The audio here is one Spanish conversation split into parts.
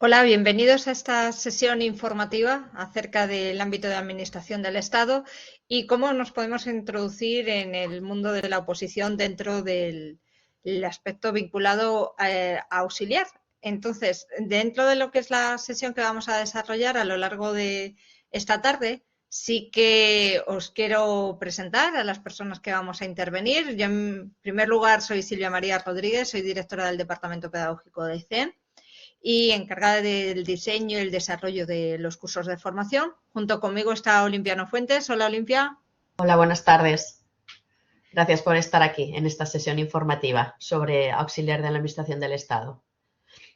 Hola, bienvenidos a esta sesión informativa acerca del ámbito de administración del Estado y cómo nos podemos introducir en el mundo de la oposición dentro del aspecto vinculado a auxiliar. Entonces, dentro de lo que es la sesión que vamos a desarrollar a lo largo de esta tarde, sí que os quiero presentar a las personas que vamos a intervenir. Yo, en primer lugar, soy Silvia María Rodríguez, soy directora del Departamento Pedagógico de CEN y encargada del diseño y el desarrollo de los cursos de formación. Junto conmigo está Olimpiano Fuentes. Hola, Olimpia. Hola, buenas tardes. Gracias por estar aquí en esta sesión informativa sobre auxiliar de la Administración del Estado.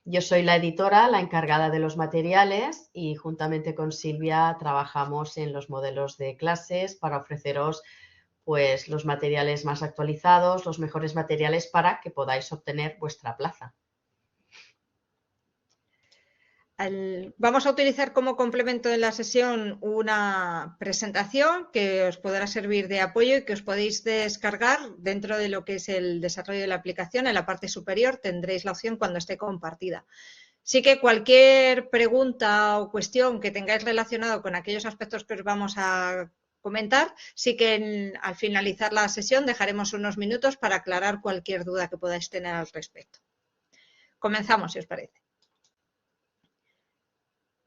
Yo soy la editora, la encargada de los materiales y juntamente con Silvia trabajamos en los modelos de clases para ofreceros pues, los materiales más actualizados, los mejores materiales para que podáis obtener vuestra plaza. Vamos a utilizar como complemento de la sesión una presentación que os podrá servir de apoyo y que os podéis descargar dentro de lo que es el desarrollo de la aplicación. En la parte superior tendréis la opción cuando esté compartida. Sí que cualquier pregunta o cuestión que tengáis relacionado con aquellos aspectos que os vamos a comentar, sí que al finalizar la sesión dejaremos unos minutos para aclarar cualquier duda que podáis tener al respecto. Comenzamos, si os parece.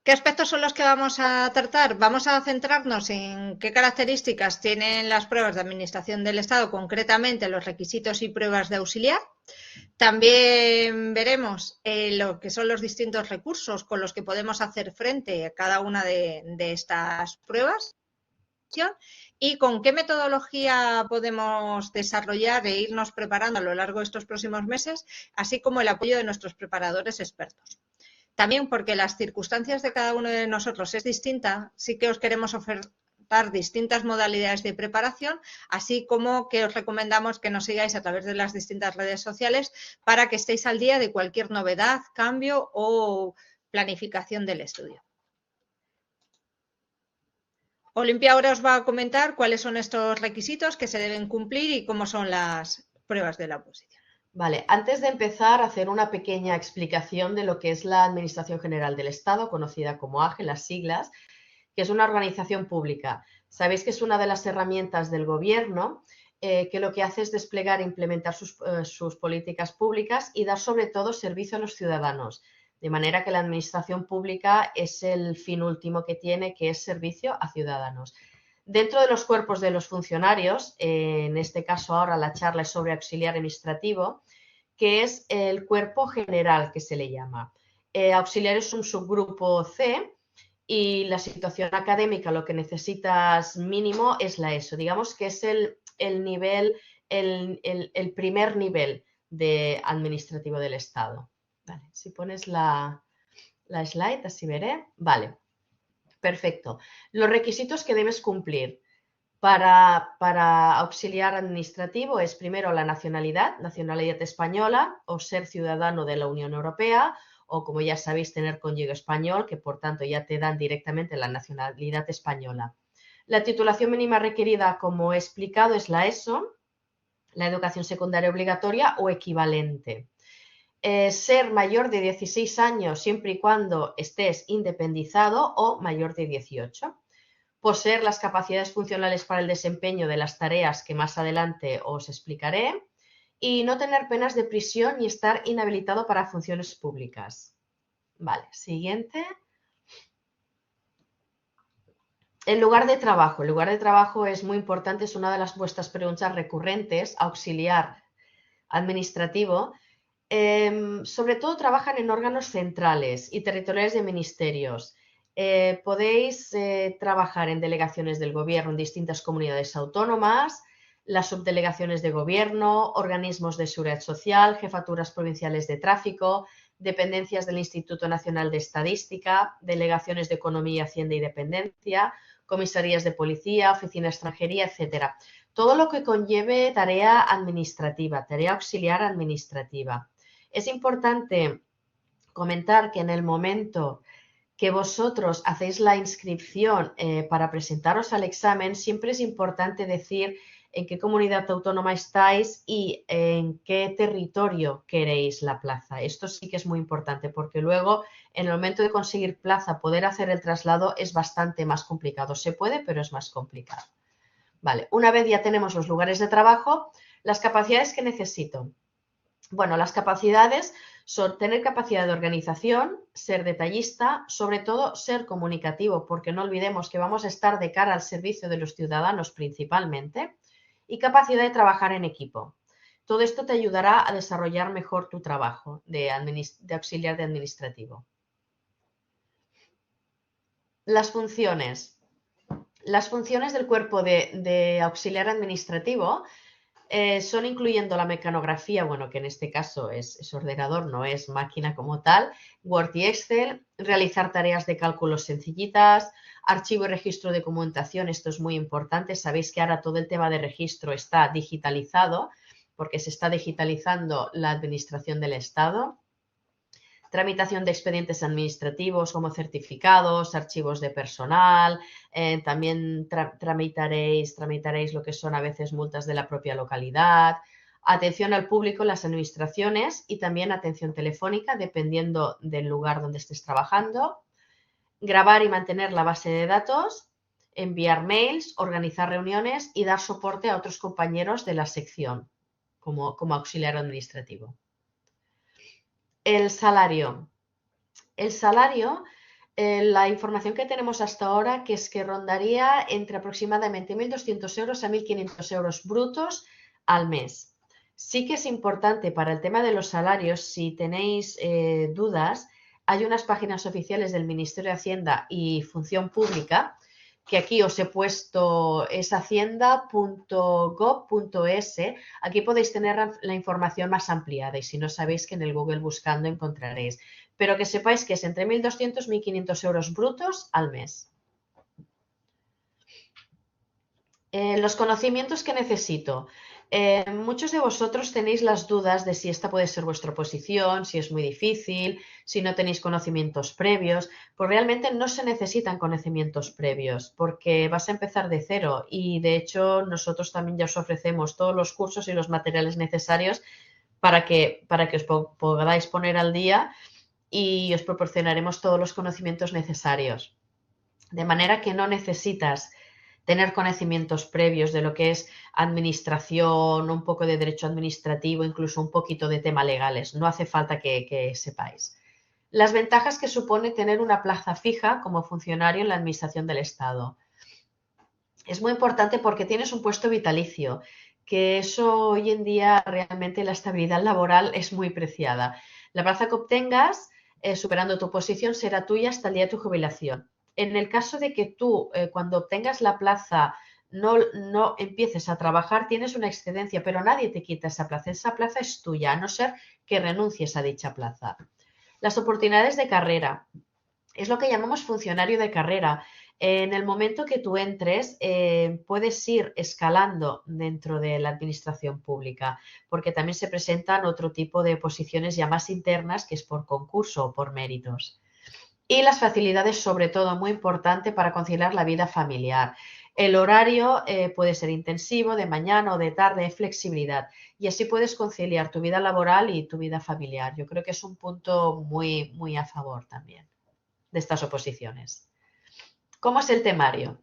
¿Qué aspectos son los que vamos a tratar? Vamos a centrarnos en qué características tienen las pruebas de administración del Estado, concretamente los requisitos y pruebas de auxiliar. También veremos lo que son los distintos recursos con los que podemos hacer frente a cada una de estas pruebas y con qué metodología podemos desarrollar e irnos preparando a lo largo de estos próximos meses, así como el apoyo de nuestros preparadores expertos. También porque las circunstancias de cada uno de nosotros es distinta, sí que os queremos ofertar distintas modalidades de preparación, así como que os recomendamos que nos sigáis a través de las distintas redes sociales para que estéis al día de cualquier novedad, cambio o planificación del estudio. Olimpia ahora os va a comentar cuáles son estos requisitos que se deben cumplir y cómo son las pruebas de la oposición. Vale, antes de empezar, hacer una pequeña explicación de lo que es la Administración General del Estado, conocida como AGE, las siglas, que es una organización pública. Sabéis que es una de las herramientas del gobierno que lo que hace es desplegar e implementar sus políticas públicas y dar sobre todo servicio a los ciudadanos. De manera que la administración pública es el fin último que tiene, que es servicio a ciudadanos. Dentro de los cuerpos de los funcionarios, en este caso ahora la charla es sobre auxiliar administrativo, que es el cuerpo general que se le llama. Auxiliar es un subgrupo C y la situación académica, lo que necesitas mínimo es la ESO. Digamos que es el nivel, el primer nivel de administrativo del Estado. Vale, si pones la slide, así veré. Vale, perfecto. Los requisitos que debes cumplir para auxiliar administrativo es primero la nacionalidad española o ser ciudadano de la Unión Europea o, como ya sabéis, tener cónyuge español, que por tanto ya te dan directamente la nacionalidad española. La titulación mínima requerida, como he explicado, es la ESO, la educación secundaria obligatoria o equivalente. Ser mayor de 16 años siempre y cuando estés independizado o mayor de 18. Poseer las capacidades funcionales para el desempeño de las tareas que más adelante os explicaré y no tener penas de prisión ni estar inhabilitado para funciones públicas. Vale, siguiente. El lugar de trabajo. El lugar de trabajo es muy importante, es una de vuestras preguntas recurrentes, auxiliar administrativo. Sobre todo trabajan en órganos centrales y territoriales de ministerios. Podéis trabajar en delegaciones del gobierno en distintas comunidades autónomas, las subdelegaciones de gobierno, organismos de seguridad social, jefaturas provinciales de tráfico, dependencias del Instituto Nacional de Estadística, delegaciones de Economía, Hacienda y Dependencia, comisarías de policía, oficina de extranjería, etc. Todo lo que conlleve tarea administrativa, tarea auxiliar administrativa. Es importante comentar que en el momento que vosotros hacéis la inscripción para presentaros al examen, siempre es importante decir en qué comunidad autónoma estáis y en qué territorio queréis la plaza. Esto sí que es muy importante porque luego en el momento de conseguir plaza, poder hacer el traslado es bastante más complicado. Se puede, pero es más complicado. Vale, una vez ya tenemos los lugares de trabajo, las capacidades que necesito. Bueno, las capacidades son tener capacidad de organización, ser detallista, sobre todo ser comunicativo, porque no olvidemos que vamos a estar de cara al servicio de los ciudadanos principalmente, y capacidad de trabajar en equipo. Todo esto te ayudará a desarrollar mejor tu trabajo de auxiliar de administrativo. Las funciones. Las funciones del cuerpo de auxiliar administrativo son incluyendo la mecanografía, bueno, que en este caso es ordenador, no es máquina como tal, Word y Excel, realizar tareas de cálculo sencillitas, archivo y registro de documentación, esto es muy importante, sabéis que ahora todo el tema de registro está digitalizado, porque se está digitalizando la administración del Estado. Tramitación de expedientes administrativos como certificados, archivos de personal, también tramitaréis lo que son a veces multas de la propia localidad, atención al público en las administraciones y también atención telefónica dependiendo del lugar donde estés trabajando, grabar y mantener la base de datos, enviar mails, organizar reuniones y dar soporte a otros compañeros de la sección como auxiliar administrativo. El salario. El salario, la información que tenemos hasta ahora, que es que rondaría entre aproximadamente 1.200 euros a 1.500 euros brutos al mes. Sí que es importante para el tema de los salarios, si tenéis dudas, hay unas páginas oficiales del Ministerio de Hacienda y Función Pública, que aquí os he puesto, es hacienda.gov.es. Aquí podéis tener la información más ampliada y si no sabéis que en el Google buscando encontraréis. Pero que sepáis que es entre 1.200 y 1.500 euros brutos al mes. Los conocimientos que necesito. Muchos de vosotros tenéis las dudas de si esta puede ser vuestra posición, si es muy difícil, si no tenéis conocimientos previos. Pues realmente no se necesitan conocimientos previos porque vas a empezar de cero y de hecho nosotros también ya os ofrecemos todos los cursos y los materiales necesarios para que os podáis poner al día y os proporcionaremos todos los conocimientos necesarios. De manera que no necesitas tener conocimientos previos de lo que es administración, un poco de derecho administrativo, incluso un poquito de tema legales. No hace falta que sepáis. Las ventajas que supone tener una plaza fija como funcionario en la administración del Estado. Es muy importante porque tienes un puesto vitalicio, que eso hoy en día realmente la estabilidad laboral es muy preciada. La plaza que obtengas, superando tu posición, será tuya hasta el día de tu jubilación. En el caso de que tú, cuando obtengas la plaza, no empieces a trabajar, tienes una excedencia, pero nadie te quita esa plaza. Esa plaza es tuya, a no ser que renuncies a dicha plaza. Las oportunidades de carrera. Es lo que llamamos funcionario de carrera. En el momento que tú entres, puedes ir escalando dentro de la administración pública, porque también se presentan otro tipo de posiciones ya más internas, que es por concurso o por méritos. Y las facilidades, sobre todo, muy importante para conciliar la vida familiar. El horario puede ser intensivo, de mañana o de tarde, flexibilidad. Y así puedes conciliar tu vida laboral y tu vida familiar. Yo creo que es un punto muy, muy a favor también de estas oposiciones. ¿Cómo es el temario?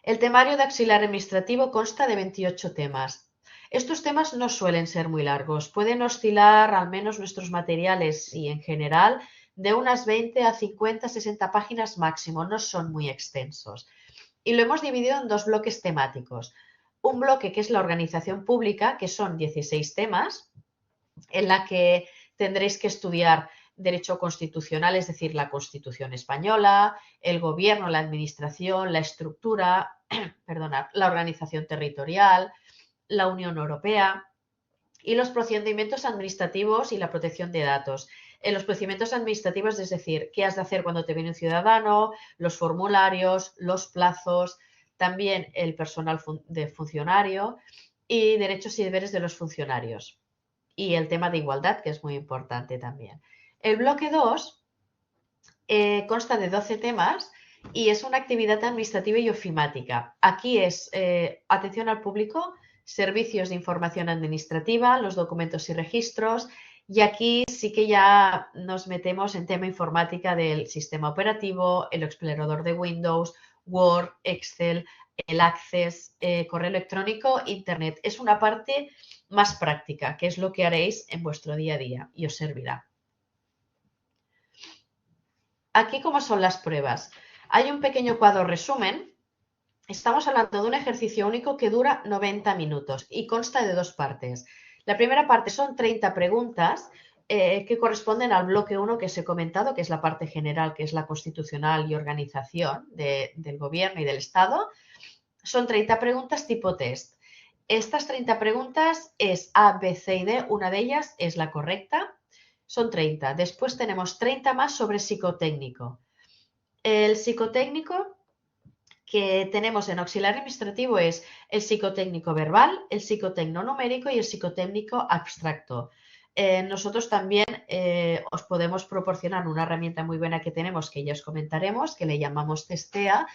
El temario de auxiliar administrativo consta de 28 temas. Estos temas no suelen ser muy largos, pueden oscilar al menos nuestros materiales y en general de unas 20 a 50, 60 páginas máximo, no son muy extensos. Y lo hemos dividido en dos bloques temáticos. Un bloque que es la organización pública, que son 16 temas, en la que tendréis que estudiar derecho constitucional, es decir, la Constitución española, el gobierno, la administración, la estructura, perdonad, la organización territorial, la Unión Europea y los procedimientos administrativos y la protección de datos. En los procedimientos administrativos, es decir, qué has de hacer cuando te viene un ciudadano, los formularios, los plazos, también el personal de funcionario y derechos y deberes de los funcionarios. Y el tema de igualdad, que es muy importante también. El bloque 2 consta de 12 temas y es una actividad administrativa y ofimática. Aquí es atención al público, servicios de información administrativa, los documentos y registros, y aquí sí que ya nos metemos en tema informática del sistema operativo, el explorador de Windows, Word, Excel, el Access, correo electrónico, Internet. Es una parte más práctica, que es lo que haréis en vuestro día a día y os servirá. Aquí, ¿cómo son las pruebas? Hay un pequeño cuadro resumen. Estamos hablando de un ejercicio único que dura 90 minutos y consta de dos partes. La primera parte son 30 preguntas que corresponden al bloque 1 que os he comentado, que es la parte general, que es la constitucional y organización del gobierno y del Estado. Son 30 preguntas tipo test. Estas 30 preguntas es A, B, C y D. Una de ellas es la correcta. Son 30. Después tenemos 30 más sobre psicotécnico. El psicotécnico que tenemos en auxiliar administrativo es el psicotécnico verbal, el psicotécnico numérico y el psicotécnico abstracto. Nosotros también os podemos proporcionar una herramienta muy buena que tenemos, que ya os comentaremos, que le llamamos Testea,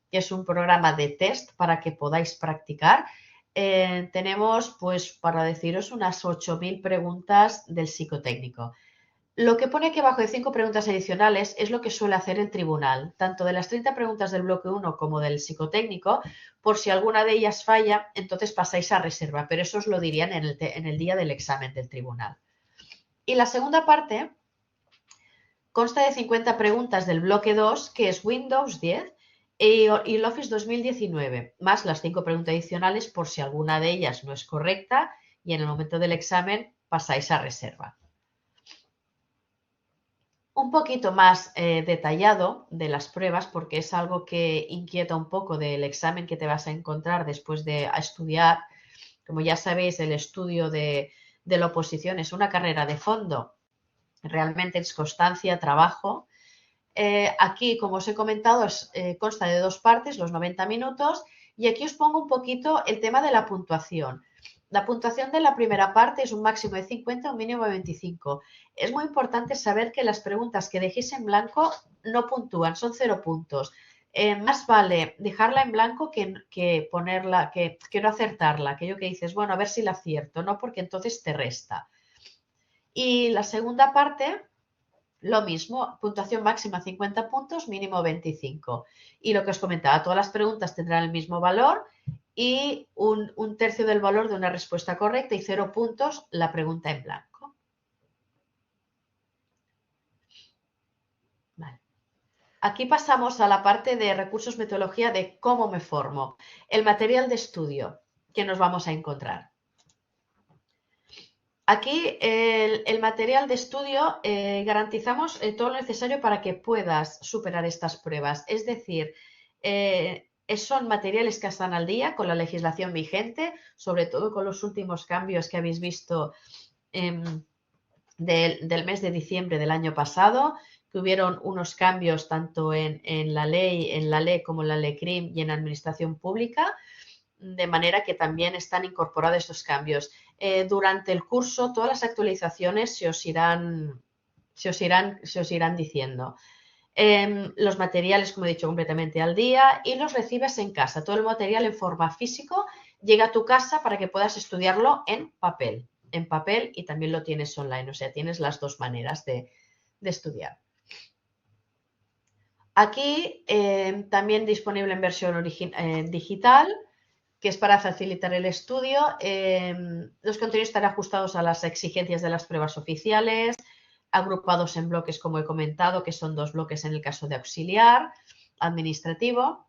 que es un programa de test para que podáis practicar. Tenemos, pues, para deciros, unas 8.000 preguntas del psicotécnico. Lo que pone aquí abajo de 5 preguntas adicionales es lo que suele hacer el tribunal, tanto de las 30 preguntas del bloque 1 como del psicotécnico. Por si alguna de ellas falla, entonces pasáis a reserva, pero eso os lo dirían en el día del examen del tribunal. Y la segunda parte consta de 50 preguntas del bloque 2, que es Windows 10 y el Office 2019, más las 5 preguntas adicionales por si alguna de ellas no es correcta y en el momento del examen pasáis a reserva. Un poquito más detallado de las pruebas, porque es algo que inquieta un poco del examen que te vas a encontrar después de estudiar. Como ya sabéis, el estudio de la oposición es una carrera de fondo, realmente es constancia, trabajo. Aquí, como os he comentado, consta de dos partes, los 90 minutos, y aquí os pongo un poquito el tema de la puntuación. La puntuación de la primera parte es un máximo de 50, un mínimo de 25. Es muy importante saber que las preguntas que dejéis en blanco no puntúan, son 0 puntos. Más vale dejarla en blanco que ponerla, que no acertarla, aquello que dices, bueno, a ver si la acierto, ¿no? Porque entonces te resta. Y la segunda parte, lo mismo, puntuación máxima 50 puntos, mínimo 25. Y lo que os comentaba, todas las preguntas tendrán el mismo valor y un tercio del valor de una respuesta correcta y 0 puntos la pregunta en blanco. Vale. Aquí pasamos a la parte de recursos metodología de cómo me formo. El material de estudio que nos vamos a encontrar. Aquí el material de estudio garantizamos todo lo necesario para que puedas superar estas pruebas. Es decir, son materiales que están al día con la legislación vigente, sobre todo con los últimos cambios que habéis visto del mes de diciembre del año pasado, que hubieron unos cambios tanto en la ley como en la ley CRIM y en administración pública, de manera que también están incorporados estos cambios. Durante el curso, todas las actualizaciones se os irán diciendo. Los materiales, como he dicho, completamente al día y los recibes en casa. Todo el material en forma físico llega a tu casa para que puedas estudiarlo en papel y también lo tienes online. O sea, tienes las dos maneras de estudiar. Aquí también disponible en versión digital, que es para facilitar el estudio. Los contenidos están ajustados a las exigencias de las pruebas oficiales, agrupados en bloques, como he comentado, que son 2 bloques en el caso de auxiliar, administrativo,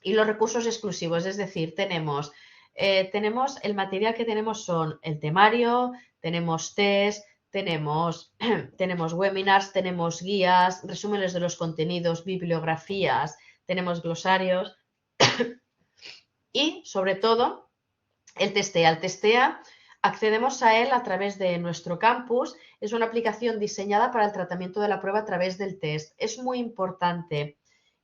y los recursos exclusivos, es decir, tenemos el material que tenemos son el temario, tenemos test, tenemos webinars, tenemos guías, resúmenes de los contenidos, bibliografías, tenemos glosarios y, sobre todo, el Testea. El Testea accedemos a él a través de nuestro campus. Es una aplicación diseñada para el tratamiento de la prueba a través del test. Es muy importante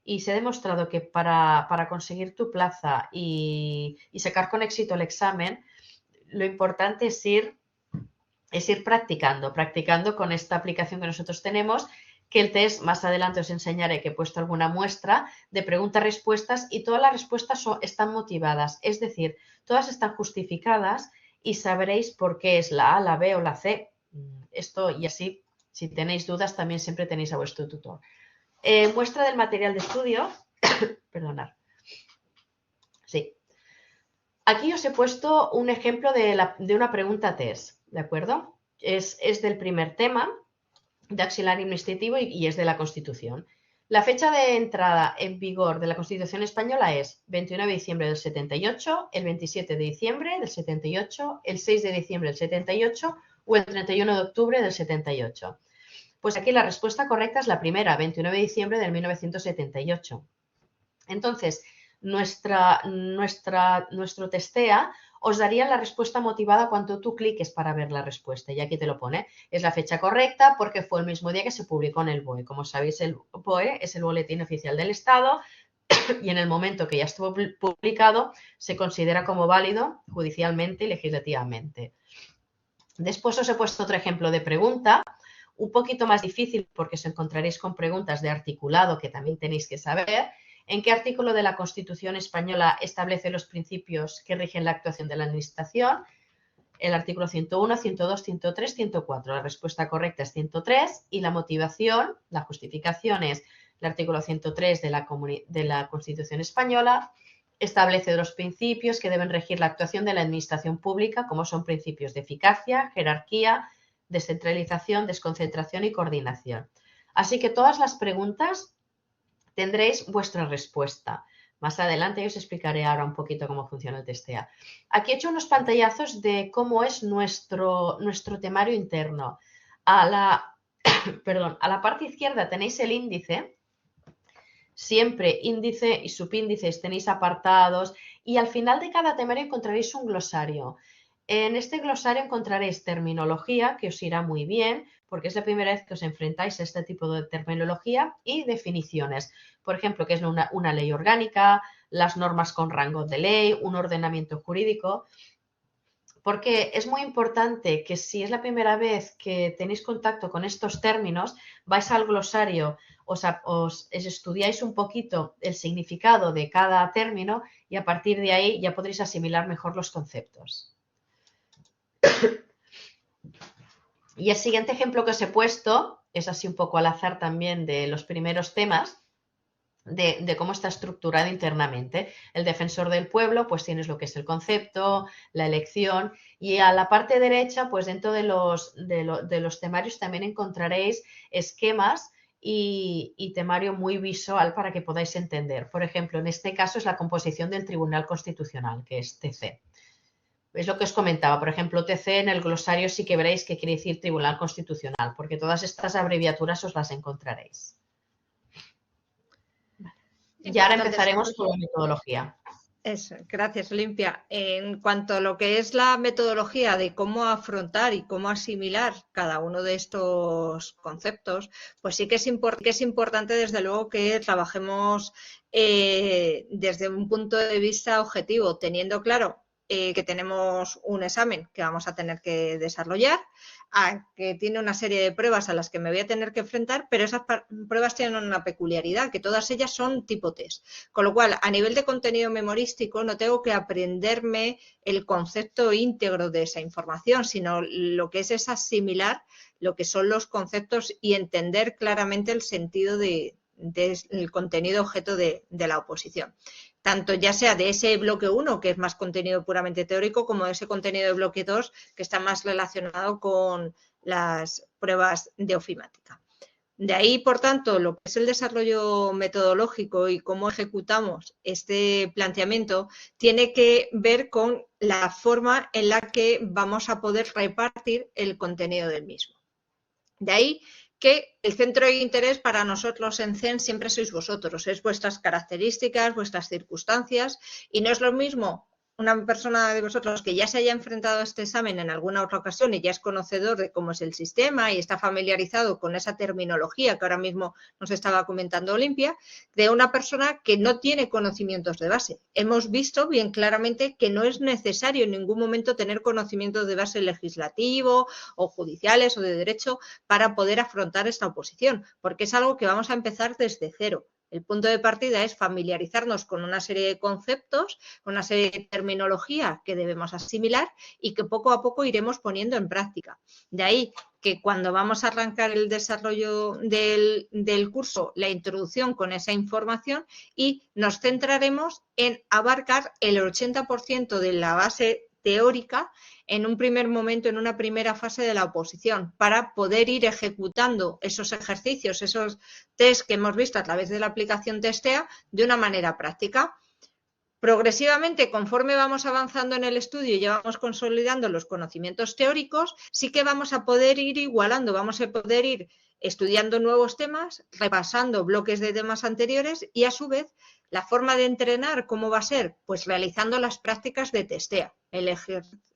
y se ha demostrado que para conseguir tu plaza y sacar con éxito el examen, lo importante es ir practicando con esta aplicación que nosotros tenemos, que el test, más adelante os enseñaré que he puesto alguna muestra de preguntas-respuestas y todas las respuestas están motivadas, es decir, todas están justificadas y sabréis por qué es la A, la B o la C. Esto y así, si tenéis dudas, también siempre tenéis a vuestro tutor. Muestra del material de estudio. Perdonad. Sí. Aquí os he puesto un ejemplo de una pregunta test, ¿de acuerdo? Es del primer tema de auxiliar administrativo y es de la Constitución. La fecha de entrada en vigor de la Constitución española es 29 de diciembre del 78, el 27 de diciembre del 78, el 6 de diciembre del 78 o el 31 de octubre del 78. Pues aquí la respuesta correcta es la primera, 29 de diciembre del 1978. Entonces, nuestro testea os daría la respuesta motivada cuando tú cliques para ver la respuesta. Y aquí te lo pone. Es la fecha correcta porque fue el mismo día que se publicó en el BOE. Como sabéis, el BOE es el Boletín Oficial del Estado y en el momento que ya estuvo publicado se considera como válido judicialmente y legislativamente. Después os he puesto otro ejemplo de pregunta, un poquito más difícil porque os encontraréis con preguntas de articulado que también tenéis que saber. ¿En qué artículo de la Constitución española establece los principios que rigen la actuación de la Administración? El artículo 101, 102, 103, 104. La respuesta correcta es 103 y la motivación, la justificación es el artículo 103 de la Constitución española. Establece los principios que deben regir la actuación de la Administración pública, como son principios de eficacia, jerarquía, descentralización, desconcentración y coordinación. Así que todas las preguntas tendréis vuestra respuesta. Más adelante os explicaré ahora un poquito cómo funciona el testea. Aquí he hecho unos pantallazos de cómo es nuestro temario interno. A la parte izquierda tenéis el índice. Siempre índice y subíndices tenéis apartados y al final de cada temario encontraréis un glosario. En este glosario encontraréis terminología que os irá muy bien porque es la primera vez que os enfrentáis a este tipo de terminología y definiciones. Por ejemplo, qué es una ley orgánica, las normas con rango de ley, un ordenamiento jurídico. Porque es muy importante que si es la primera vez que tenéis contacto con estos términos, vais al glosario, os estudiáis un poquito el significado de cada término y a partir de ahí ya podréis asimilar mejor los conceptos. Y el siguiente ejemplo que os he puesto es así un poco al azar también de los primeros temas de cómo está estructurado internamente. El defensor del pueblo, pues tienes lo que es el concepto, la elección y a la parte derecha, pues dentro de los temarios también encontraréis esquemas y temario muy visual para que podáis entender. Por ejemplo, en este caso es la composición del Tribunal Constitucional, que es TC. Es lo que os comentaba, por ejemplo, TC en el glosario sí que veréis que quiere decir Tribunal Constitucional, porque todas estas abreviaturas os las encontraréis. Y ahora empezaremos con la metodología. Eso, gracias, Olimpia. En cuanto a lo que es la metodología de cómo afrontar y cómo asimilar cada uno de estos conceptos, pues sí que es importante, desde luego, que trabajemos desde un punto de vista objetivo, teniendo claro que tenemos un examen que vamos a tener que desarrollar, que tiene una serie de pruebas a las que me voy a tener que enfrentar, pero esas pruebas tienen una peculiaridad, que todas ellas son tipo test. Con lo cual, a nivel de contenido memorístico, no tengo que aprenderme el concepto íntegro de esa información, sino lo que es asimilar lo que son los conceptos y entender claramente el sentido del contenido objeto de la oposición. Tanto ya sea de ese bloque 1, que es más contenido puramente teórico, como de ese contenido de bloque 2, que está más relacionado con las pruebas de ofimática. De ahí, por tanto, lo que es el desarrollo metodológico y cómo ejecutamos este planteamiento tiene que ver con la forma en la que vamos a poder repartir el contenido del mismo. De ahí que el centro de interés para nosotros en CEN siempre sois vosotros, es vuestras características, vuestras circunstancias, y no es lo mismo una persona de vosotros que ya se haya enfrentado a este examen en alguna otra ocasión y ya es conocedor de cómo es el sistema y está familiarizado con esa terminología que ahora mismo nos estaba comentando Olimpia, de una persona que no tiene conocimientos de base. Hemos visto bien claramente que no es necesario en ningún momento tener conocimientos de base legislativo o judiciales o de derecho para poder afrontar esta oposición, porque es algo que vamos a empezar desde cero. El punto de partida es familiarizarnos con una serie de conceptos, una serie de terminología que debemos asimilar y que poco a poco iremos poniendo en práctica. De ahí que cuando vamos a arrancar el desarrollo del curso, la introducción con esa información y nos centraremos en abarcar el 80% de la base teórica en un primer momento, en una primera fase de la oposición, para poder ir ejecutando esos ejercicios, esos test que hemos visto a través de la aplicación Testea de una manera práctica. Progresivamente, conforme vamos avanzando en el estudio y vamos consolidando los conocimientos teóricos, sí que vamos a poder ir igualando, vamos a poder ir estudiando nuevos temas, repasando bloques de temas anteriores y a su vez la forma de entrenar, ¿cómo va a ser? Pues realizando las prácticas de Testea.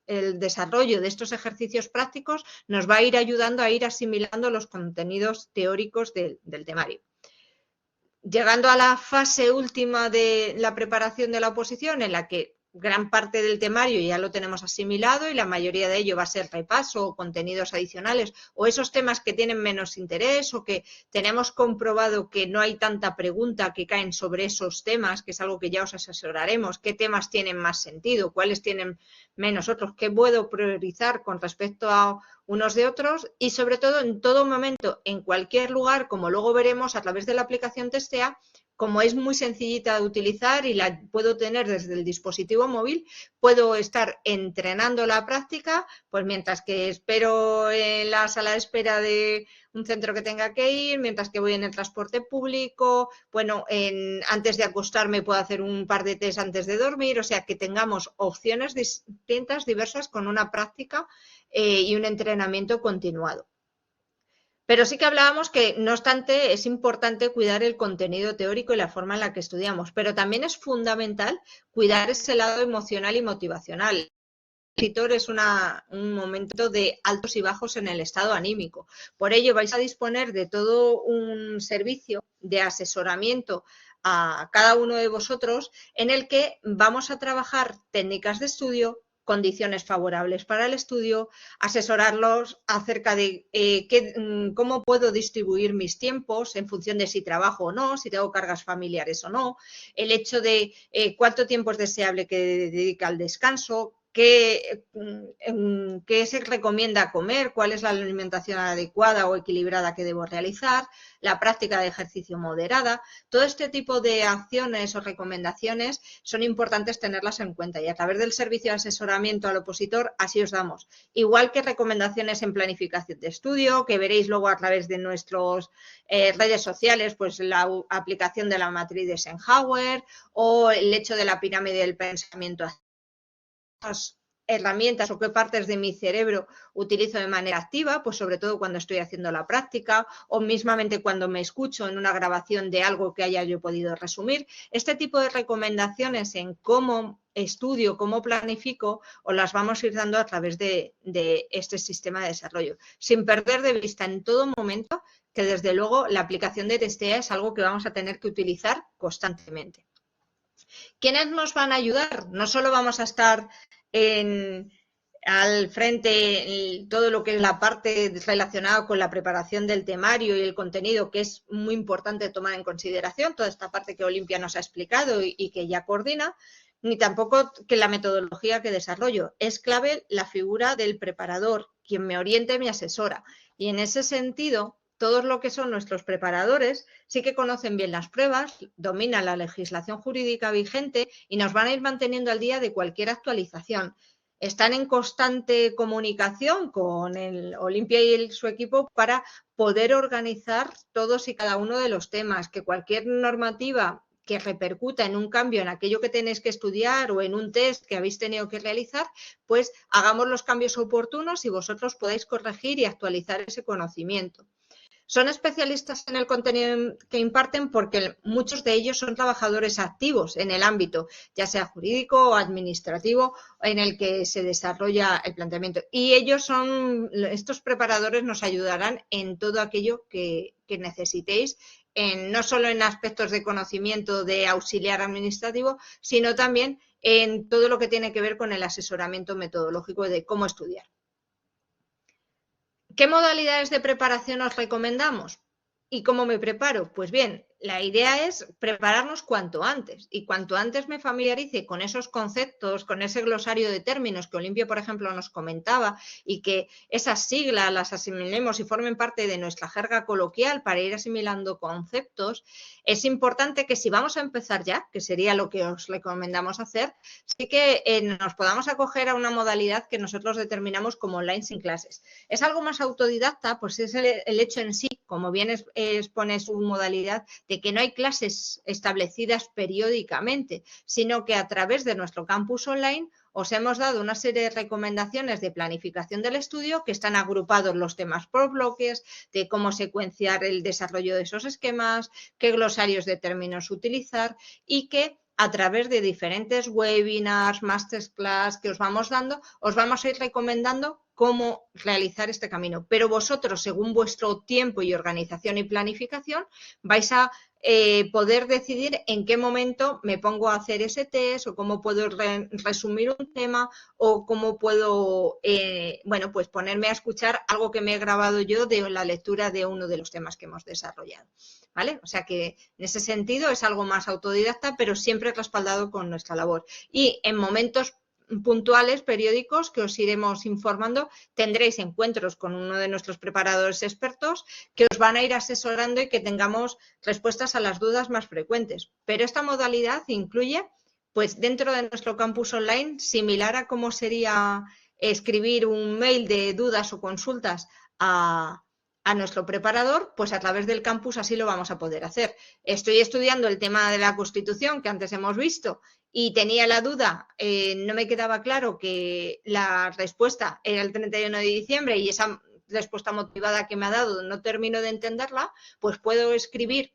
El desarrollo de estos ejercicios prácticos nos va a ir ayudando a ir asimilando los contenidos teóricos del temario. Llegando a la fase última de la preparación de la oposición, en la que gran parte del temario ya lo tenemos asimilado y la mayoría de ello va a ser repaso o contenidos adicionales o esos temas que tienen menos interés o que tenemos comprobado que no hay tanta pregunta que caen sobre esos temas, que es algo que ya os asesoraremos, qué temas tienen más sentido, cuáles tienen menos otros, qué puedo priorizar con respecto a unos de otros y sobre todo en todo momento, en cualquier lugar, como luego veremos a través de la aplicación Testea, como es muy sencillita de utilizar y la puedo tener desde el dispositivo móvil, puedo estar entrenando la práctica, pues mientras que espero en la sala de espera de un centro que tenga que ir, mientras que voy en el transporte público, bueno, antes de acostarme puedo hacer un par de test antes de dormir, o sea que tengamos opciones distintas, diversas, con una práctica y un entrenamiento continuado. Pero sí que hablábamos que, no obstante, es importante cuidar el contenido teórico y la forma en la que estudiamos, pero también es fundamental cuidar ese lado emocional y motivacional. El opositor es un momento de altos y bajos en el estado anímico. Por ello, vais a disponer de todo un servicio de asesoramiento a cada uno de vosotros en el que vamos a trabajar técnicas de estudio, condiciones favorables para el estudio, asesorarlos acerca de cómo puedo distribuir mis tiempos en función de si trabajo o no, si tengo cargas familiares o no, el hecho de cuánto tiempo es deseable que dedique al descanso, qué se recomienda comer, cuál es la alimentación adecuada o equilibrada que debo realizar, la práctica de ejercicio moderada. Todo este tipo de acciones o recomendaciones son importantes tenerlas en cuenta y a través del servicio de asesoramiento al opositor así os damos. Igual que recomendaciones en planificación de estudio, que veréis luego a través de nuestras redes sociales, pues la aplicación de la matriz de Eisenhower o el hecho de la pirámide del pensamiento, herramientas o qué partes de mi cerebro utilizo de manera activa, pues sobre todo cuando estoy haciendo la práctica o mismamente cuando me escucho en una grabación de algo que haya yo podido resumir. Este tipo de recomendaciones en cómo estudio, cómo planifico, os las vamos a ir dando a través de este sistema de desarrollo, sin perder de vista en todo momento que desde luego la aplicación de Testea es algo que vamos a tener que utilizar constantemente. ¿Quiénes nos van a ayudar? No solo vamos a estar al frente todo lo que es la parte relacionada con la preparación del temario y el contenido, que es muy importante tomar en consideración, toda esta parte que Olimpia nos ha explicado y que ya coordina, ni tampoco que la metodología que desarrollo. Es clave la figura del preparador, quien me oriente, me asesora. Y en ese sentido, todos lo que son nuestros preparadores sí que conocen bien las pruebas, dominan la legislación jurídica vigente y nos van a ir manteniendo al día de cualquier actualización. Están en constante comunicación con el Olimpia y su equipo para poder organizar todos y cada uno de los temas, que cualquier normativa que repercuta en un cambio en aquello que tenéis que estudiar o en un test que habéis tenido que realizar, pues hagamos los cambios oportunos y vosotros podáis corregir y actualizar ese conocimiento. Son especialistas en el contenido que imparten porque muchos de ellos son trabajadores activos en el ámbito, ya sea jurídico o administrativo, en el que se desarrolla el planteamiento. Y estos preparadores nos ayudarán en todo aquello que necesitéis, no solo en aspectos de conocimiento de auxiliar administrativo, sino también en todo lo que tiene que ver con el asesoramiento metodológico de cómo estudiar. ¿Qué modalidades de preparación os recomendamos? ¿Y cómo me preparo? Pues bien, la idea es prepararnos cuanto antes, y cuanto antes me familiarice con esos conceptos, con ese glosario de términos que Olimpia, por ejemplo, nos comentaba, y que esas siglas las asimilemos y formen parte de nuestra jerga coloquial para ir asimilando conceptos. Es importante que si vamos a empezar ya, que sería lo que os recomendamos hacer, sí que nos podamos acoger a una modalidad que nosotros determinamos como online sin clases. Es algo más autodidacta, pues es el hecho en sí, como bien expone su modalidad, de que no hay clases establecidas periódicamente, sino que a través de nuestro campus online os hemos dado una serie de recomendaciones de planificación del estudio que están agrupados los temas por bloques, de cómo secuenciar el desarrollo de esos esquemas, qué glosarios de términos utilizar, y que a través de diferentes webinars, masterclass que os vamos dando, os vamos a ir recomendando cómo realizar este camino. Pero vosotros, según vuestro tiempo y organización y planificación, vais a poder decidir en qué momento me pongo a hacer ese test, o cómo puedo resumir un tema, o cómo puedo bueno, pues ponerme a escuchar algo que me he grabado yo de la lectura de uno de los temas que hemos desarrollado. ¿Vale? O sea que en ese sentido es algo más autodidacta, pero siempre respaldado con nuestra labor. Y en momentos puntuales, periódicos, que os iremos informando, tendréis encuentros con uno de nuestros preparadores expertos que os van a ir asesorando y que tengamos respuestas a las dudas más frecuentes. Pero esta modalidad incluye, pues dentro de nuestro campus online, similar a cómo sería escribir un mail de dudas o consultas a nuestro preparador, pues a través del campus así lo vamos a poder hacer. Estoy estudiando el tema de la Constitución que antes hemos visto y tenía la duda, no me quedaba claro que la respuesta era el 31 de diciembre y esa respuesta motivada que me ha dado no termino de entenderla, pues puedo escribir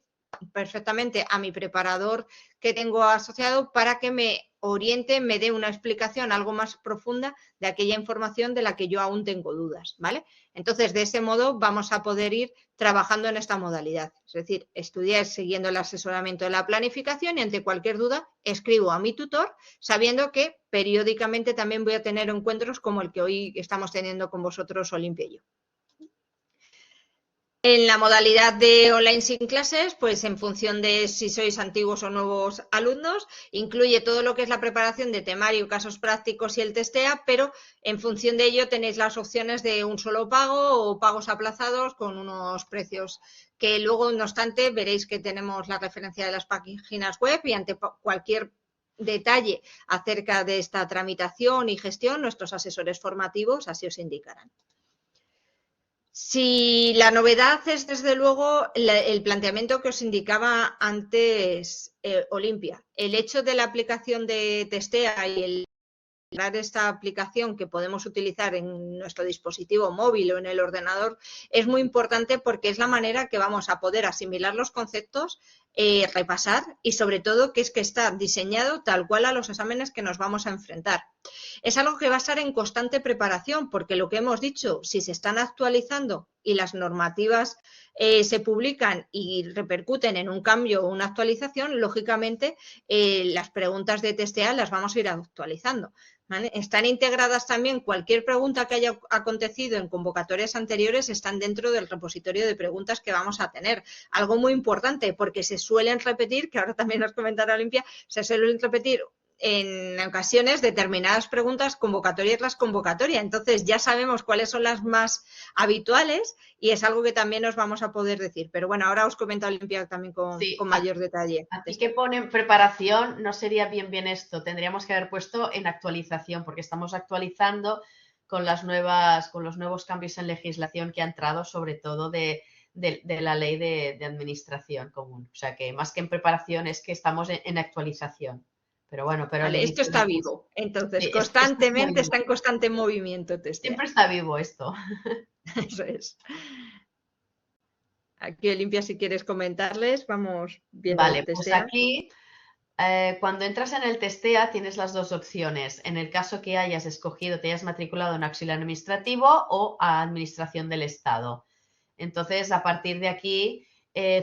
perfectamente a mi preparador que tengo asociado para que me oriente, me dé una explicación algo más profunda de aquella información de la que yo aún tengo dudas, ¿vale? Entonces, de ese modo vamos a poder ir trabajando en esta modalidad. Es decir, estudiar siguiendo el asesoramiento de la planificación y ante cualquier duda escribo a mi tutor sabiendo que periódicamente también voy a tener encuentros como el que hoy estamos teniendo con vosotros, Olimpia y yo. En la modalidad de online sin clases, pues en función de si sois antiguos o nuevos alumnos, incluye todo lo que es la preparación de temario, casos prácticos y el testea, pero en función de ello tenéis las opciones de un solo pago o pagos aplazados con unos precios que luego, no obstante, veréis que tenemos la referencia de las páginas web y ante cualquier detalle acerca de esta tramitación y gestión, nuestros asesores formativos así os indicarán. Si la novedad es, desde luego, el planteamiento que os indicaba antes, Olimpia, el hecho de la aplicación de Testea y el esta aplicación que podemos utilizar en nuestro dispositivo móvil o en el ordenador es muy importante porque es la manera que vamos a poder asimilar los conceptos, repasar y sobre todo que está diseñado tal cual a los exámenes que nos vamos a enfrentar. Es algo que va a estar en constante preparación porque lo que hemos dicho, si se están actualizando y las normativas se publican y repercuten en un cambio o una actualización, lógicamente las preguntas de Testea las vamos a ir actualizando. ¿Vale? Están integradas también, cualquier pregunta que haya acontecido en convocatorias anteriores están dentro del repositorio de preguntas que vamos a tener. Algo muy importante porque se suelen repetir, que ahora también nos comentará Olimpia, se suelen repetir en ocasiones determinadas preguntas convocatoria tras convocatoria. Entonces ya sabemos cuáles son las más habituales y es algo que también nos vamos a poder decir. Pero bueno, ahora os comento Olimpia también con mayor detalle. Aquí que ponen preparación, no sería bien esto. Tendríamos que haber puesto en actualización porque estamos actualizando con los nuevos cambios en legislación que ha entrado, sobre todo de la ley de administración común. O sea que más que en preparación es que estamos en actualización. Pero bueno, vale, esto está vivo, entonces sí, constantemente está en constante movimiento. Siempre está vivo esto. Eso es. Aquí, Olimpia, si quieres comentarles, vamos viendo el Vale, pues TSEA. aquí cuando entras en el TSEA tienes las dos opciones. En el caso que hayas escogido, te hayas matriculado en auxiliar administrativo o a administración del Estado. Entonces, a partir de aquí,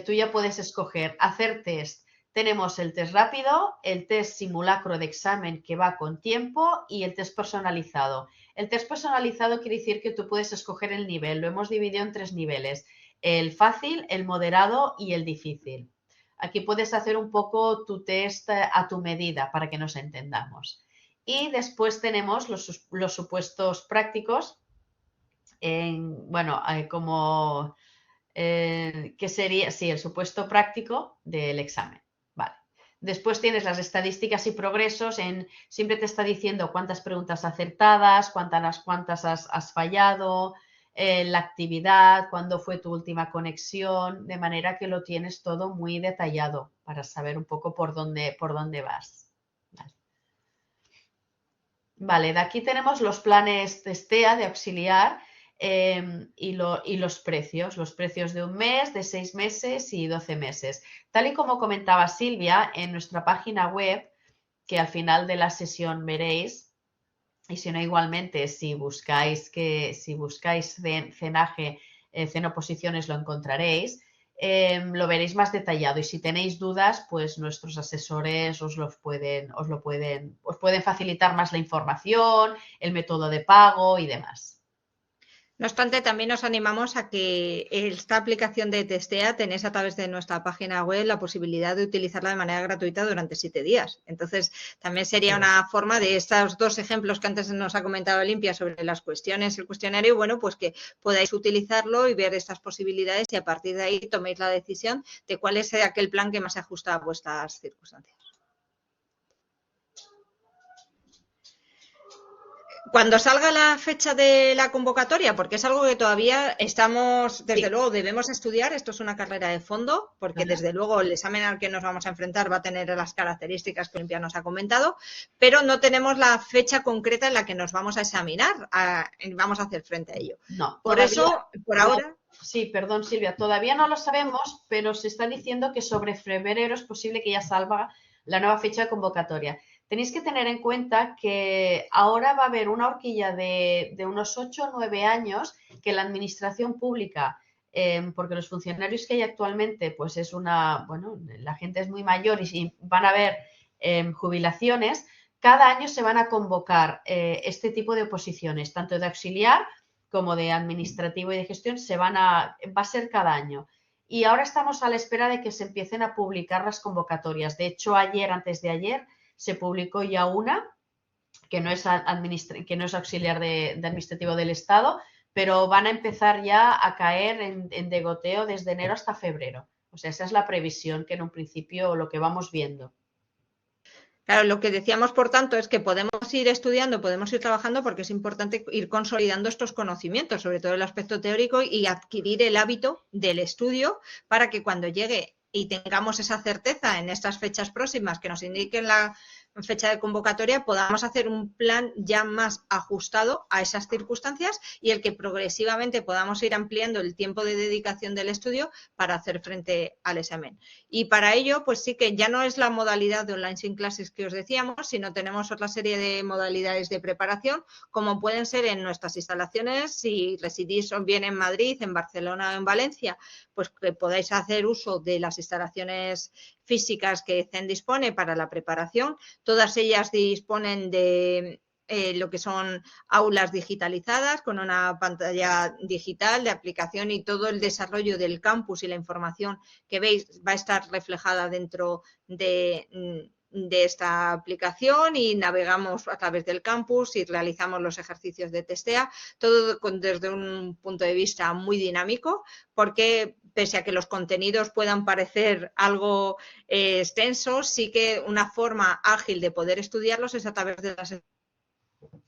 tú ya puedes escoger hacer test. Tenemos el test rápido, el test simulacro de examen que va con tiempo y el test personalizado. El test personalizado quiere decir que tú puedes escoger el nivel. Lo hemos dividido en 3 niveles: el fácil, el moderado y el difícil. Aquí puedes hacer un poco tu test a tu medida para que nos entendamos. Y después tenemos los supuestos prácticos, bueno, como que sería, sí, el supuesto práctico del examen. Vale. Después tienes las estadísticas y progresos. Siempre te está diciendo cuántas preguntas acertadas, cuántas has fallado, la actividad, cuándo fue tu última conexión, de manera que lo tienes todo muy detallado para saber un poco por dónde vas. Vale. Vale, de aquí tenemos los planes TSEA de auxiliar y los precios de un mes, de 6 meses y 12 meses. Tal y como comentaba Silvia, en nuestra página web, que al final de la sesión veréis, y si no igualmente, si buscáis cenaje, cenoposiciones, lo encontraréis. Lo veréis más detallado y si tenéis dudas, pues nuestros asesores os pueden facilitar más la información, el método de pago y demás. No obstante, también nos animamos a que esta aplicación de TSEA tenéis a través de nuestra página web la posibilidad de utilizarla de manera gratuita durante 7 días. Entonces, también sería una forma de estos dos ejemplos que antes nos ha comentado Olimpia sobre las cuestiones, el cuestionario, bueno, pues que podáis utilizarlo y ver estas posibilidades y a partir de ahí toméis la decisión de cuál es aquel plan que más se ajusta a vuestras circunstancias. Cuando salga la fecha de la convocatoria, porque es algo que todavía estamos, desde luego, debemos estudiar, esto es una carrera de fondo, porque desde luego el examen al que nos vamos a enfrentar va a tener las características que Olimpia nos ha comentado, pero no tenemos la fecha concreta en la que nos vamos a examinar, vamos a hacer frente a ello. No, por eso, por ahora... Sí, perdón, Silvia, todavía no lo sabemos, pero se está diciendo que sobre febrero es posible que ya salga la nueva fecha de convocatoria. Tenéis que tener en cuenta que ahora va a haber una horquilla de unos 8 o 9 años que la administración pública, porque los funcionarios que hay actualmente, pues la gente es muy mayor y van a haber jubilaciones, cada año se van a convocar este tipo de oposiciones, tanto de auxiliar como de administrativo y de gestión, va a ser cada año. Y ahora estamos a la espera de que se empiecen a publicar las convocatorias. De hecho, antes de ayer, se publicó ya una que no es auxiliar de administrativo del Estado, pero van a empezar ya a caer en degoteo desde enero hasta febrero. O sea, esa es la previsión que en un principio lo que vamos viendo. Claro, lo que decíamos, por tanto, es que podemos ir estudiando, podemos ir trabajando porque es importante ir consolidando estos conocimientos, sobre todo el aspecto teórico, y adquirir el hábito del estudio para que cuando llegue y tengamos esa certeza en estas fechas próximas que nos indiquen la fecha de convocatoria, podamos hacer un plan ya más ajustado a esas circunstancias y el que progresivamente podamos ir ampliando el tiempo de dedicación del estudio para hacer frente al examen. Y para ello, pues sí que ya no es la modalidad de online sin clases que os decíamos, sino tenemos otra serie de modalidades de preparación, como pueden ser en nuestras instalaciones, si residís bien en Madrid, en Barcelona o en Valencia, pues que podáis hacer uso de las instalaciones físicas que CEN dispone para la preparación. Todas ellas disponen de lo que son aulas digitalizadas con una pantalla digital de aplicación y todo el desarrollo del campus y la información que veis va a estar reflejada dentro de esta aplicación y navegamos a través del campus y realizamos los ejercicios de TSEA, todo desde un punto de vista muy dinámico, porque pese a que los contenidos puedan parecer algo extensos, sí que una forma ágil de poder estudiarlos es a través de las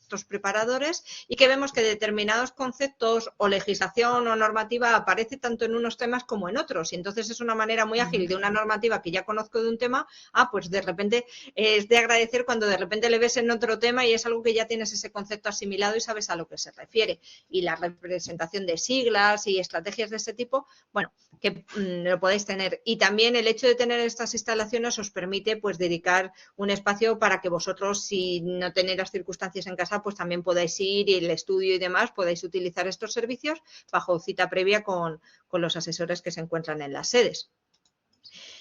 nuestros preparadores y que vemos que determinados conceptos o legislación o normativa aparece tanto en unos temas como en otros. Y entonces es una manera muy ágil de una normativa que ya conozco de un tema, pues de repente es de agradecer cuando de repente le ves en otro tema y es algo que ya tienes ese concepto asimilado y sabes a lo que se refiere. Y la representación de siglas y estrategias de este tipo, bueno, que lo podéis tener. Y también el hecho de tener estas instalaciones os permite pues dedicar un espacio para que vosotros, si no tenéis las circunstancias en casa, pues también podáis ir y el estudio y demás, podáis utilizar estos servicios bajo cita previa con los asesores que se encuentran en las sedes.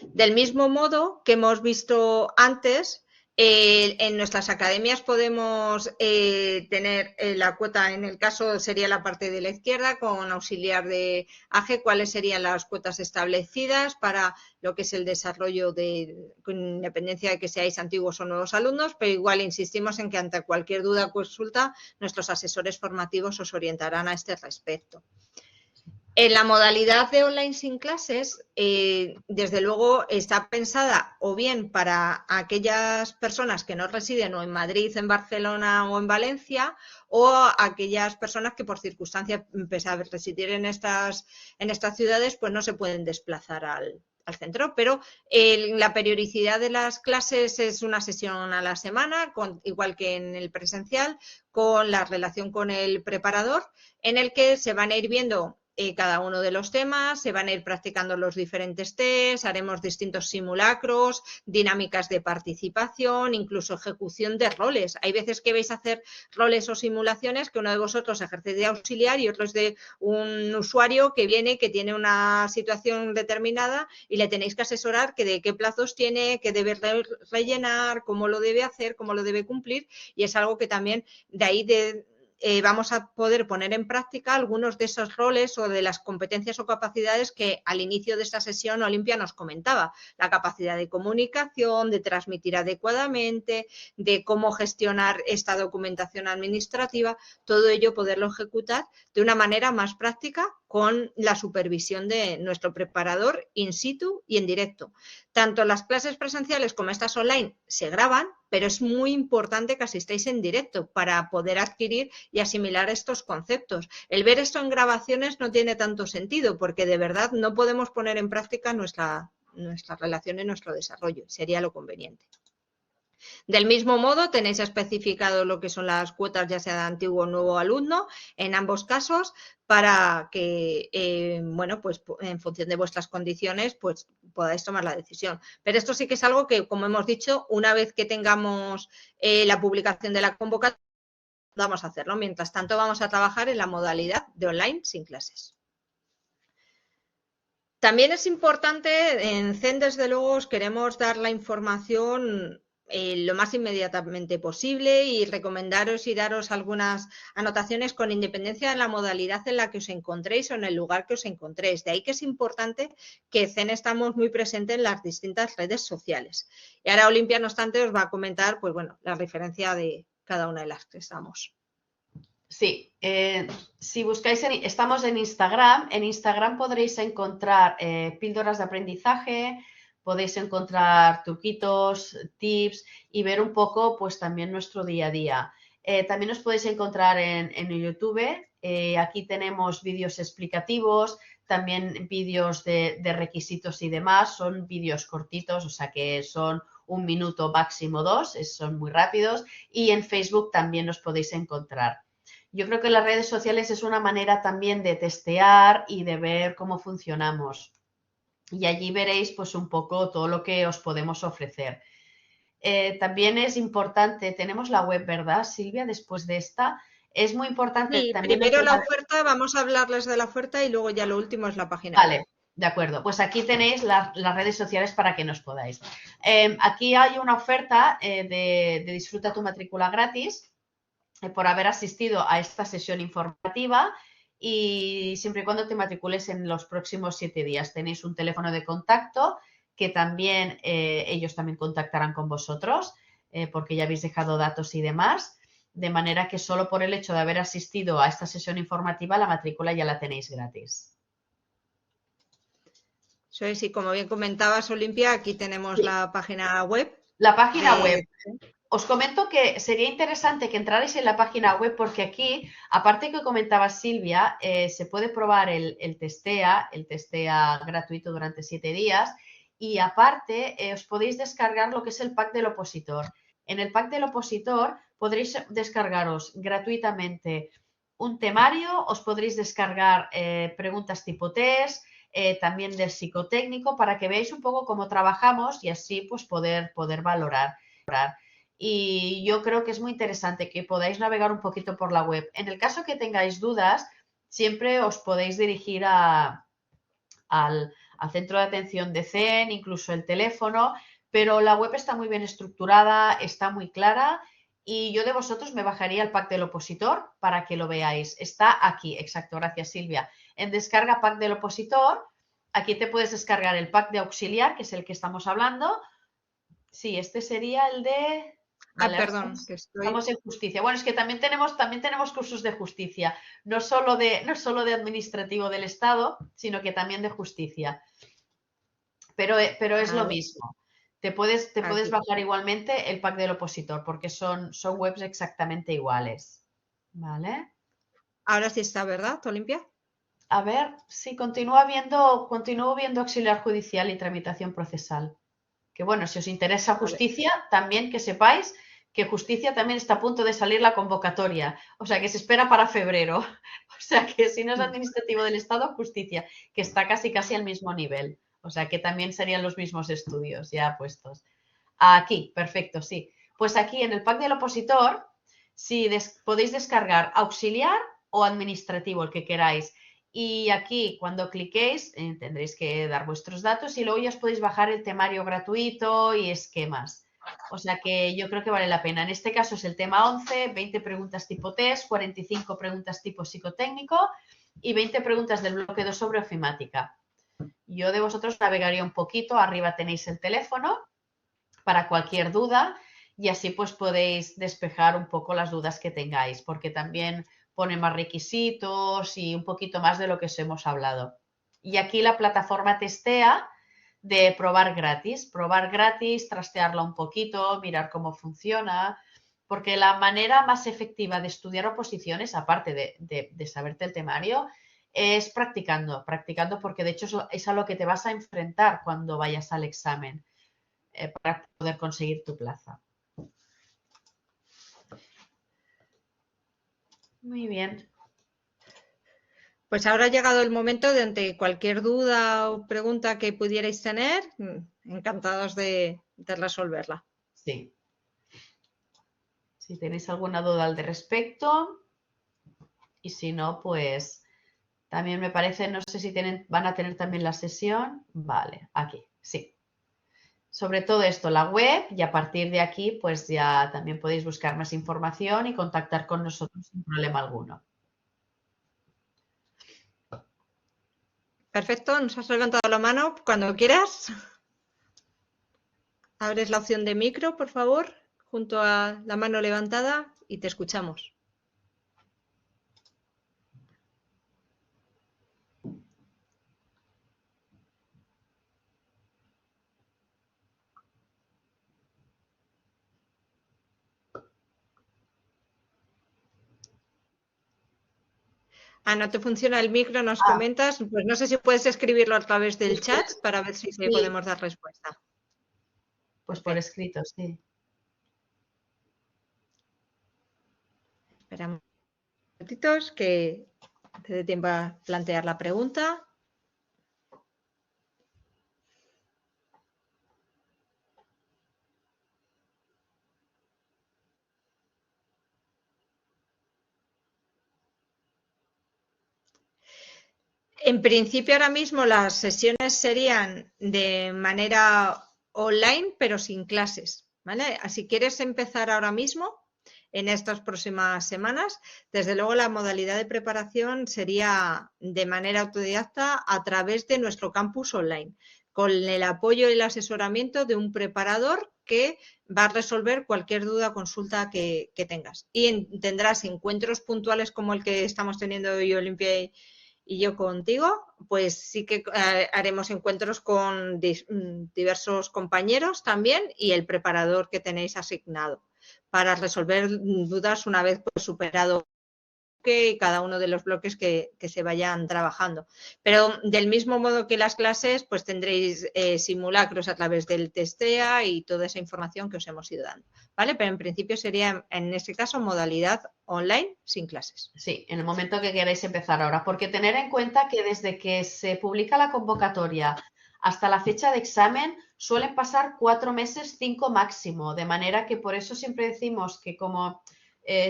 Del mismo modo que hemos visto antes, en nuestras academias podemos tener la cuota, en el caso sería la parte de la izquierda, con auxiliar de AGE, cuáles serían las cuotas establecidas para lo que es el desarrollo con independencia de que seáis antiguos o nuevos alumnos, pero igual insistimos en que ante cualquier duda o consulta, nuestros asesores formativos os orientarán a este respecto. En la modalidad de online sin clases, desde luego está pensada o bien para aquellas personas que no residen o en Madrid, en Barcelona o en Valencia, o aquellas personas que por circunstancias, pese a residir en estas ciudades, pues no se pueden desplazar al centro, pero la periodicidad de las clases es una sesión a la semana, igual que en el presencial, con la relación con el preparador, en el que se van a ir viendo cada uno de los temas, se van a ir practicando los diferentes tests, haremos distintos simulacros, dinámicas de participación, incluso ejecución de roles. Hay veces que vais a hacer roles o simulaciones que uno de vosotros ejerce de auxiliar y otro es de un usuario que viene, que tiene una situación determinada y le tenéis que asesorar que de qué plazos tiene, qué debe rellenar, cómo lo debe hacer, cómo lo debe cumplir, y es algo que también de ahí vamos a poder poner en práctica algunos de esos roles o de las competencias o capacidades que al inicio de esta sesión Olimpia nos comentaba. La capacidad de comunicación, de transmitir adecuadamente, de cómo gestionar esta documentación administrativa, todo ello poderlo ejecutar de una manera más práctica con la supervisión de nuestro preparador in situ y en directo. Tanto las clases presenciales como estas online se graban, pero es muy importante que asistáis en directo para poder adquirir y asimilar estos conceptos. El ver esto en grabaciones no tiene tanto sentido porque de verdad no podemos poner en práctica nuestra relación y nuestro desarrollo. Sería lo conveniente. Del mismo modo, tenéis especificado lo que son las cuotas, ya sea de antiguo o nuevo alumno, en ambos casos, para que, bueno, pues en función de vuestras condiciones, pues podáis tomar la decisión. Pero esto sí que es algo que, como hemos dicho, una vez que tengamos la publicación de la convocatoria, vamos a hacerlo. Mientras tanto, vamos a trabajar en la modalidad de online sin clases. También es importante, en CEN, desde luego, os queremos dar la información lo más inmediatamente posible y recomendaros y daros algunas anotaciones con independencia de la modalidad en la que os encontréis o en el lugar que os encontréis. De ahí que es importante que CEN estamos muy presentes en las distintas redes sociales. Y ahora Olimpia, no obstante, os va a comentar, pues bueno, la referencia de cada una de las que estamos. Sí, si buscáis, estamos en Instagram podréis encontrar píldoras de aprendizaje, podéis encontrar truquitos, tips y ver un poco pues también nuestro día a día. También os podéis encontrar en YouTube, aquí tenemos vídeos explicativos, también vídeos de requisitos y demás, son vídeos cortitos, o sea que son 1 minuto, máximo 2, son muy rápidos, y en Facebook también los podéis encontrar. Yo creo que las redes sociales es una manera también de testear y de ver cómo funcionamos. Y allí veréis pues un poco todo lo que os podemos ofrecer. También es importante, tenemos la web, ¿verdad, Silvia? Después de esta, es muy importante Sí, también... primero la oferta, vamos a hablarles de la oferta y luego ya lo último es la página. Vale, de acuerdo. Pues aquí tenéis las redes sociales para que nos podáis. Aquí hay una oferta de disfruta tu matrícula gratis por haber asistido a esta sesión informativa y siempre y cuando te matricules en los próximos 7 días. Tenéis un teléfono de contacto que también ellos también contactarán con vosotros porque ya habéis dejado datos y demás, de manera que solo por el hecho de haber asistido a esta sesión informativa la matrícula ya la tenéis gratis. Sí, como bien comentabas, Olimpia, aquí tenemos la página web. La página web. Os comento que sería interesante que entrarais en la página web porque aquí, aparte que comentaba Silvia, se puede probar el Testea gratuito durante 7 días y aparte os podéis descargar lo que es el pack del opositor. En el pack del opositor podréis descargaros gratuitamente un temario, os podréis descargar preguntas tipo test, también del psicotécnico para que veáis un poco cómo trabajamos y así pues poder valorar. Y yo creo que es muy interesante que podáis navegar un poquito por la web. En el caso que tengáis dudas, siempre os podéis dirigir al centro de atención de CEN, incluso el teléfono, pero la web está muy bien estructurada, está muy clara y yo de vosotros me bajaría el pack del opositor para que lo veáis. Está aquí, exacto, gracias Silvia. En descarga pack del opositor, aquí te puedes descargar el pack de auxiliar, que es el que estamos hablando. Sí, este sería el de... Vale, perdón, que estamos en justicia. Bueno, es que también tenemos cursos de justicia, no solo de administrativo del Estado, sino que también de justicia. Pero es lo mismo. Te puedes bajar igualmente el pack del opositor, porque son webs exactamente iguales. ¿Vale? Ahora sí está, ¿verdad, Olimpia? A ver, sí, continúo viendo auxiliar judicial y tramitación procesal. Que bueno, si os interesa justicia, también que sepáis que justicia también está a punto de salir la convocatoria, o sea que se espera para febrero, o sea que si no es administrativo del Estado, justicia, que está casi al mismo nivel, o sea que también serían los mismos estudios ya puestos. Aquí, perfecto, sí. Pues aquí en el pack del opositor, sí, podéis descargar auxiliar o administrativo, el que queráis. Y aquí, cuando cliquéis, tendréis que dar vuestros datos y luego ya os podéis bajar el temario gratuito y esquemas. O sea que yo creo que vale la pena. En este caso es el tema 11, 20 preguntas tipo test, 45 preguntas tipo psicotécnico y 20 preguntas del bloque 2 sobre ofimática. Yo de vosotros navegaría un poquito, arriba tenéis el teléfono para cualquier duda y así pues podéis despejar un poco las dudas que tengáis, porque también pone más requisitos y un poquito más de lo que os hemos hablado. Y aquí la plataforma Testea de probar gratis, trastearla un poquito, mirar cómo funciona, porque la manera más efectiva de estudiar oposiciones, aparte de saberte el temario, es practicando, porque de hecho es a lo que te vas a enfrentar cuando vayas al examen para poder conseguir tu plaza. Muy bien. Pues ahora ha llegado el momento de ante cualquier duda o pregunta que pudierais tener, encantados de resolverla. Sí. Si tenéis alguna duda al respecto y si no, pues también me parece, no sé si van a tener también la sesión. Vale, aquí, sí. Sobre todo esto, la web, y a partir de aquí, pues ya también podéis buscar más información y contactar con nosotros sin problema alguno. Perfecto, nos has levantado la mano cuando quieras. Abres la opción de micro, por favor, junto a la mano levantada y te escuchamos. No te funciona el micro, nos comentas. Pues no sé si puedes escribirlo a través del chat para ver si sí podemos dar respuesta. Pues por escrito, sí. Esperamos unos minutitos que te dé tiempo a plantear la pregunta. En principio, ahora mismo las sesiones serían de manera online, pero sin clases, ¿vale? Si quieres empezar ahora mismo, en estas próximas semanas, desde luego la modalidad de preparación sería de manera autodidacta a través de nuestro campus online, con el apoyo y el asesoramiento de un preparador que va a resolver cualquier duda o consulta que tengas. Y tendrás encuentros puntuales como el que estamos teniendo hoy, Olimpia y yo contigo, pues sí que haremos encuentros con diversos compañeros también y el preparador que tenéis asignado. para resolver dudas una vez pues, superado y cada uno de los bloques que se vayan trabajando. Pero del mismo modo que las clases, pues tendréis simulacros a través del Testea y toda esa información que os hemos ido dando, ¿vale? Pero en principio sería, en este caso, modalidad online sin clases. Sí, en el momento que queráis empezar ahora, porque tener en cuenta que desde que se publica la convocatoria hasta la fecha de examen suelen pasar 4 meses, 5 máximo, de manera que por eso siempre decimos que como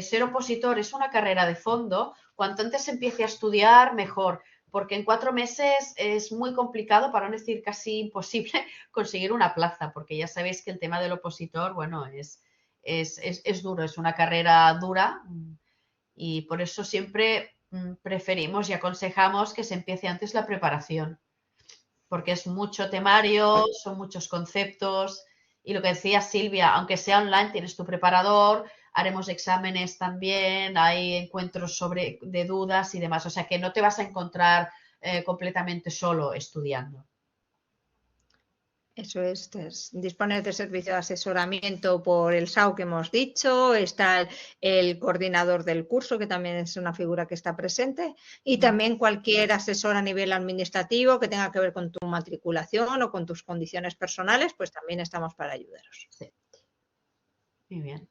ser opositor es una carrera de fondo, cuanto antes se empiece a estudiar, mejor, porque en 4 meses es muy complicado, para no decir casi imposible, conseguir una plaza, porque ya sabéis que el tema del opositor, bueno, es duro, es una carrera dura y por eso siempre preferimos y aconsejamos que se empiece antes la preparación, porque es mucho temario, son muchos conceptos y lo que decía Silvia, aunque sea online, tienes tu preparador, haremos exámenes también, hay encuentros de dudas y demás, o sea que no te vas a encontrar completamente solo estudiando. Eso es disponer de servicio de asesoramiento por el SAO que hemos dicho, está el coordinador del curso, que también es una figura que está presente, y también cualquier asesor a nivel administrativo que tenga que ver con tu matriculación o con tus condiciones personales, pues también estamos para ayudaros. Sí. Muy bien.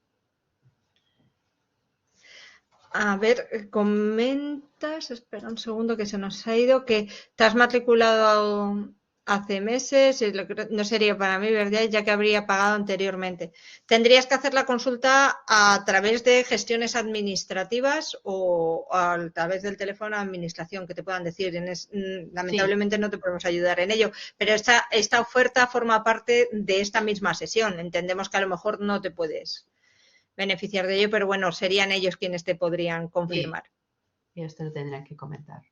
A ver, comentas, espera un segundo que se nos ha ido, que te has matriculado hace meses, no sería para mí, ¿verdad? Ya que habría pagado anteriormente. Tendrías que hacer la consulta a través de gestiones administrativas o a través del teléfono de administración que te puedan decir. Lamentablemente sí. No te podemos ayudar en ello, pero esta oferta forma parte de esta misma sesión. Entendemos que a lo mejor no te puedes beneficiar de ello, pero bueno, serían ellos quienes te podrían confirmar. Sí, ellos te lo tendrán que comentar.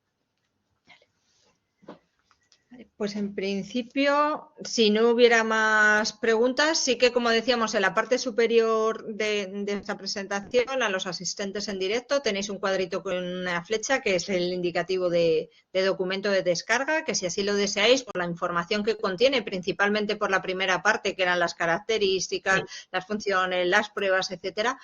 Pues en principio, si no hubiera más preguntas, sí que como decíamos en la parte superior de esta presentación, a los asistentes en directo tenéis un cuadrito con una flecha que es el indicativo de documento de descarga, que si así lo deseáis, por la información que contiene, principalmente por la primera parte, que eran las características, sí, las funciones, las pruebas, etcétera,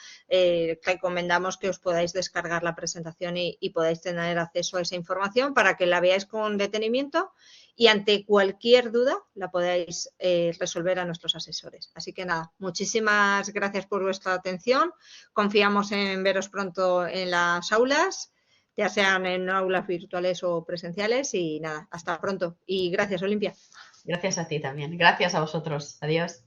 recomendamos que os podáis descargar la presentación y podáis tener acceso a esa información para que la veáis con detenimiento y ante cualquier duda la podáis resolver a nuestros asesores. Así que nada, muchísimas gracias por vuestra atención. Confiamos en veros pronto en las aulas, ya sean en aulas virtuales o presenciales y nada, hasta pronto. Y gracias, Olimpia. Gracias a ti también. Gracias a vosotros. Adiós.